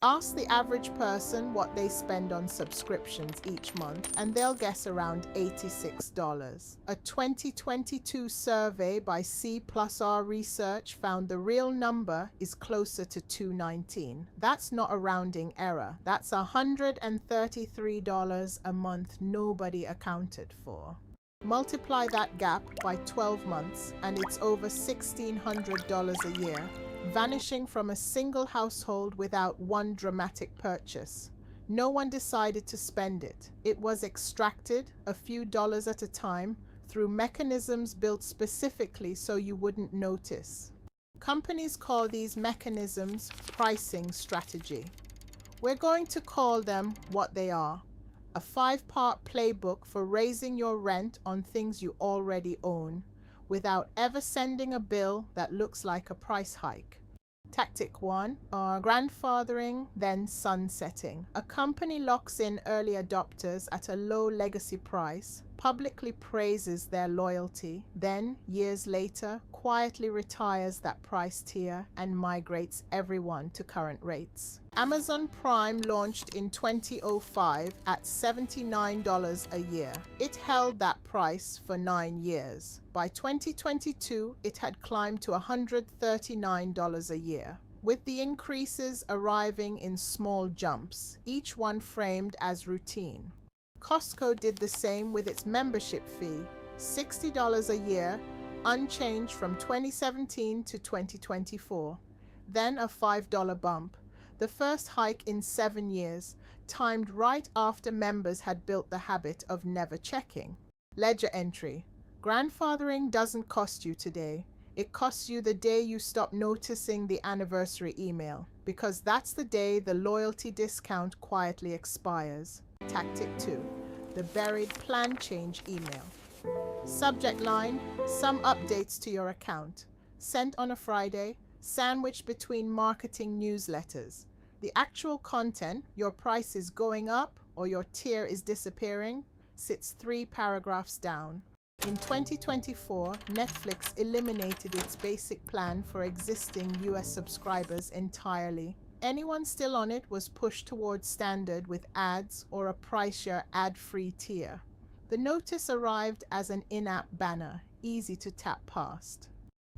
Ask the average person what they spend on subscriptions each month, and they'll guess around $86. A 2022 survey by C+R Research found the real number is closer to $219. That's not a rounding error. That's $133 a month nobody accounted for. Multiply that gap by 12 months, and it's over $1,600 a year, vanishing from a single household without one dramatic purchase. No one decided to spend it. It was extracted, a few dollars at a time, through mechanisms built specifically so you wouldn't notice. Companies call these mechanisms pricing strategy. We're going to call them what they are: a 5-part playbook for raising your rent on things you already own, without ever sending a bill that looks like a price hike. Tactic 1, grandfathering, then sunsetting. A company locks in early adopters at a low legacy price, publicly praises their loyalty, then, years later, quietly retires that price tier and migrates everyone to current rates. Amazon Prime launched in 2005 at $79 a year. It held that price for 9 years. By 2022, it had climbed to $139 a year, with the increases arriving in small jumps, each one framed as routine. Costco did the same with its membership fee, $60 a year, unchanged from 2017 to 2024. Then a $5 bump, the first hike in 7 years, timed right after members had built the habit of never checking. Ledger entry. Grandfathering doesn't cost you today. It costs you the day you stop noticing the anniversary email, because that's the day the loyalty discount quietly expires. Tactic 2. The buried plan change email. Subject line: some updates to your account. Sent on a Friday, sandwiched between marketing newsletters. The actual content, your price is going up or your tier is disappearing, sits 3 paragraphs down. In 2024, Netflix eliminated its basic plan for existing US subscribers entirely. Anyone still on it was pushed towards standard with ads or a pricier ad-free tier. The notice arrived as an in-app banner, easy to tap past.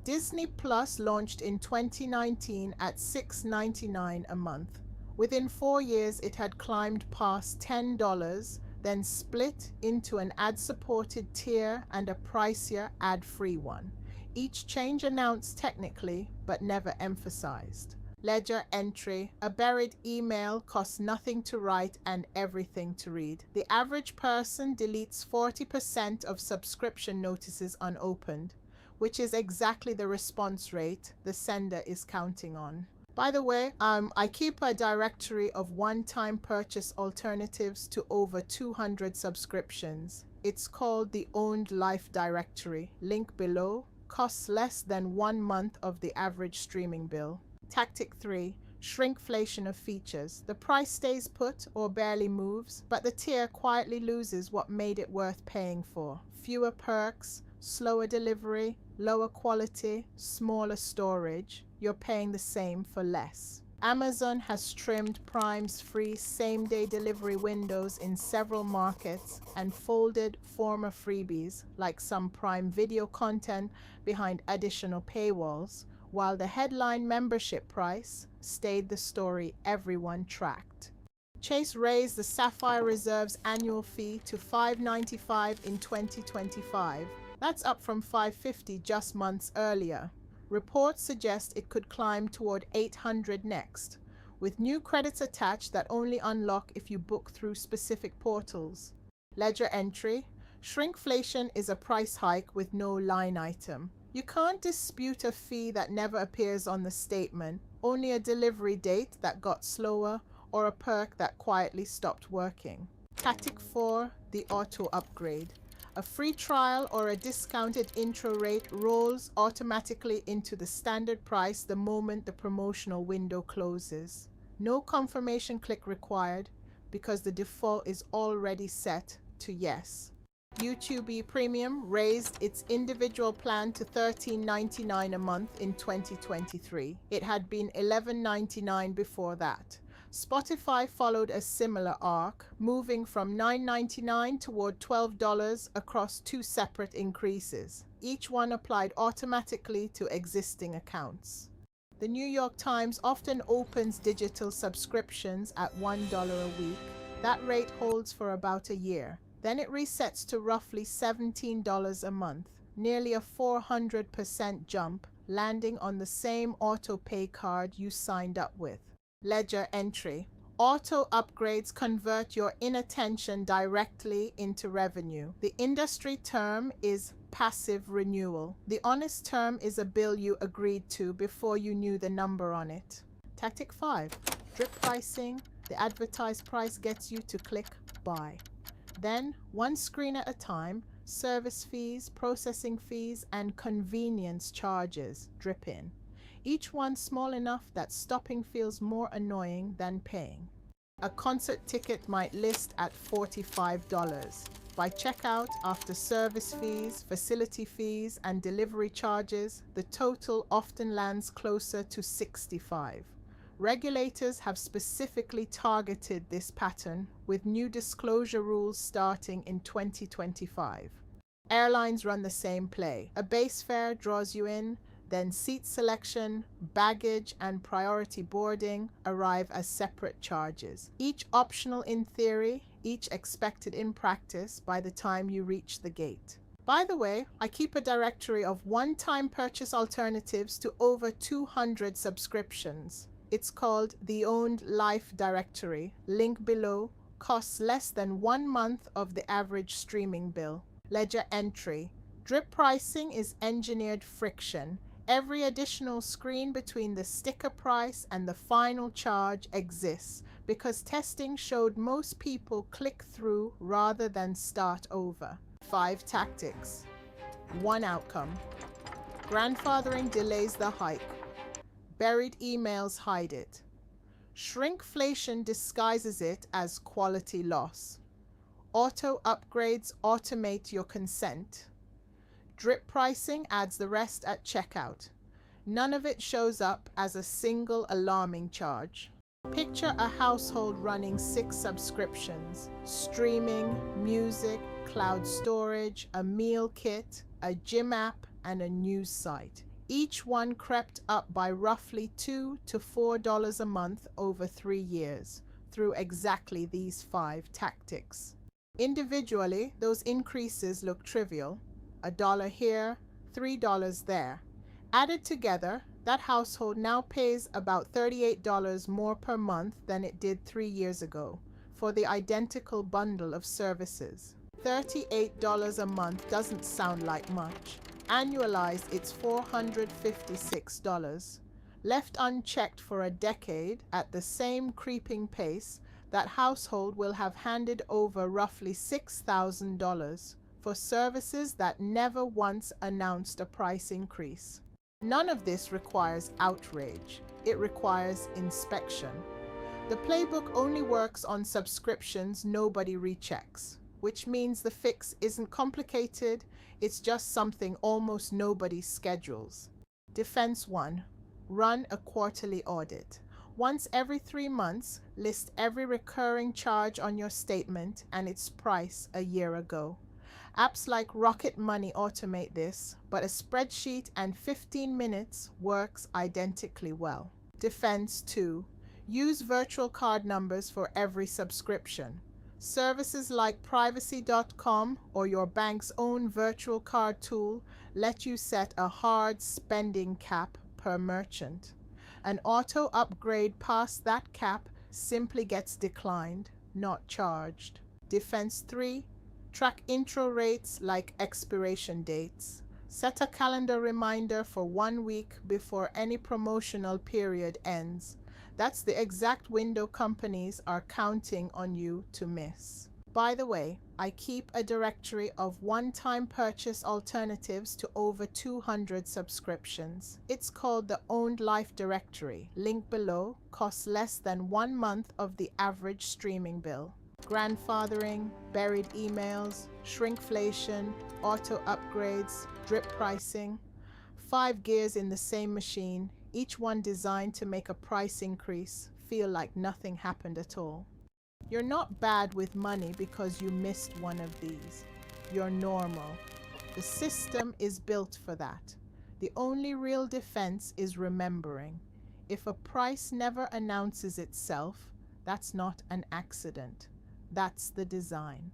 Disney Plus launched in 2019 at $6.99 a month. Within 4 years, it had climbed past $10, then split into an ad-supported tier and a pricier ad-free one. Each change announced technically, but never emphasized. Ledger entry: a buried email costs nothing to write and everything to read. The average person deletes 40% of subscription notices unopened, which is exactly the response rate the sender is counting on. By the way, I keep a directory of one-time purchase alternatives to over 200 subscriptions. It's called the Owned Life Directory. Link below. Costs less than 1 month of the average streaming bill. Tactic 3. Shrinkflation of features. The price stays put or barely moves, but the tier quietly loses what made it worth paying for. Fewer perks, slower delivery, lower quality, smaller storage. You're paying the same for less. Amazon has trimmed Prime's free same-day delivery windows in several markets and folded former freebies, like some Prime Video content, behind additional paywalls, while the headline membership price stayed the story everyone tracked. Chase raised the Sapphire Reserve's annual fee to $5.95 in 2025. That's up from $5.50 just months earlier. Reports suggest it could climb toward $800 next, with new credits attached that only unlock if you book through specific portals. Ledger entry: shrinkflation is a price hike with no line item. You can't dispute a fee that never appears on the statement, only a delivery date that got slower or a perk that quietly stopped working. Tactic 4. The auto upgrade. A free trial or a discounted intro rate rolls automatically into the standard price the moment the promotional window closes. No confirmation click required because the default is already set to yes. YouTube Premium raised its individual plan to $13.99 a month in 2023. It had been $11.99 before that. Spotify followed a similar arc, moving from $9.99 toward $12 across two separate increases, each one applied automatically to existing accounts. The New York Times often opens digital subscriptions at $1 a week. That rate holds for about a year. Then it resets to roughly $17 a month, nearly a 400% jump, landing on the same auto pay card you signed up with. Ledger entry. Auto upgrades convert your inattention directly into revenue. The industry term is passive renewal. The honest term is a bill you agreed to before you knew the number on it. Tactic 5. Drip pricing. The advertised price gets you to click buy. Then, one screen at a time, service fees, processing fees, and convenience charges drip in. Each one small enough that stopping feels more annoying than paying. A concert ticket might list at $45. By checkout, after service fees, facility fees, and delivery charges, the total often lands closer to $65. Regulators have specifically targeted this pattern with new disclosure rules starting in 2025. Airlines run the same play. A base fare draws you in, then seat selection, baggage, and priority boarding arrive as separate charges. Each optional in theory, each expected in practice by the time you reach the gate. By the way, I keep a directory of one-time purchase alternatives to over 200 subscriptions. It's called the Owned Life Directory. Link below. Costs less than 1 month of the average streaming bill. Ledger entry. Drip pricing is engineered friction. Every additional screen between the sticker price and the final charge exists because testing showed most people click through rather than start over. 5 tactics. 1 outcome. Grandfathering delays the hike. Buried emails hide it. Shrinkflation disguises it as quality loss. Auto upgrades automate your consent. Drip pricing adds the rest at checkout. None of it shows up as a single alarming charge. Picture a household running 6 subscriptions: streaming, music, cloud storage, a meal kit, a gym app, and a news site. Each one crept up by roughly $2 to $4 a month over 3 years through exactly these 5 tactics. Individually, those increases look trivial. $1 here, $3 there. Added together, that household now pays about $38 more per month than it did 3 years ago for the identical bundle of services. $38 a month doesn't sound like much. Annualized, it's $456. Left unchecked for a decade at the same creeping pace, that household will have handed over roughly $6,000 for services that never once announced a price increase. None of this requires outrage. It requires inspection. The playbook only works on subscriptions nobody rechecks, which means the fix isn't complicated, it's just something almost nobody schedules. Defense 1. Run a quarterly audit. Once every 3 months, list every recurring charge on your statement and its price a year ago. Apps like Rocket Money automate this, but a spreadsheet and 15 minutes works identically well. Defense 2. Use virtual card numbers for every subscription. Services like privacy.com or your bank's own virtual card tool let you set a hard spending cap per merchant. An auto upgrade past that cap simply gets declined, not charged. Defense 3. Track intro rates like expiration dates. Set a calendar reminder for 1 week before any promotional period ends. That's the exact window companies are counting on you to miss. By the way, I keep a directory of one-time purchase alternatives to over 200 subscriptions. It's called the Owned Life Directory. Link below. Costs less than 1 month of the average streaming bill. Grandfathering, buried emails, shrinkflation, auto upgrades, drip pricing. 5 gears in the same machine, each one designed to make a price increase feel like nothing happened at all. You're not bad with money because you missed one of these. You're normal. The system is built for that. The only real defense is remembering. If a price never announces itself, that's not an accident. That's the design.